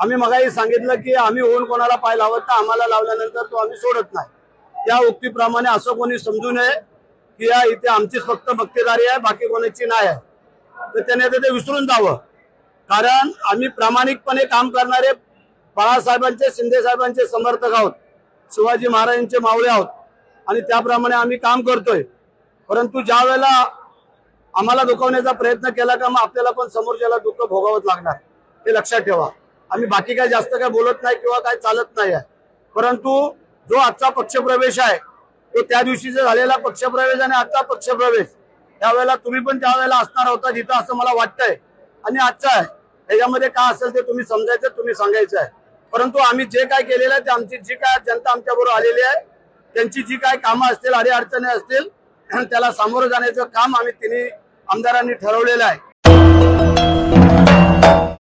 आम्ही मगाही सांगितलं की आम्ही होऊन कोणाला पाय लावत तर आम्हाला लावल्यानंतर तो आम्ही सोडत नाही। त्या उक्तीप्रमाणे असं कोणी समजू नये की या इथे आमचीच फक्त बक्तेदारी आहे, बाकी कोणाची नाही आहे। तर त्याने ते विसरून जावं, कारण आम्ही प्रामाणिकपणे काम करणारे बाळासाहेबांचे, शिंदे साहेबांचे समर्थक आहोत, शिवाजी महाराजांचे मावळे आहोत आणि त्याप्रमाणे आम्ही काम करतोय। परंतु ज्या वेळेला आम्हाला दुखवण्याचा प्रयत्न केला का मग आपल्याला पण समोरच्याला दुःख भोगावंच लागणार, हे लक्षात ठेवा। आम्ही बाकी काय जास्त काय बोलत नाही किंवा काय चालत नाही आहे, परंतु जो आजचा पक्षप्रवेश आहे तो त्या दिवशीचा झालेला पक्षप्रवेश आणि आजचा पक्षप्रवेश त्यावेळेला तुम्ही पण त्यावेळेला असणार होता जिथं, असं मला वाटतंय। आणि आजचा आहे त्याच्यामध्ये काय असेल ते तुम्ही समजायचं, तुम्ही सांगायचं आहे। परंतु आम्ही जे काय केलेलं आहे ते आमची जी काय जनता आमच्याबरोबर आलेली आहे त्यांची जी काय कामं असतील, अडीअडचणी असतील, त्याला सामोरं जाण्याचं काम आम्ही तिन्ही आमदारांनी ठरवलेलं आहे।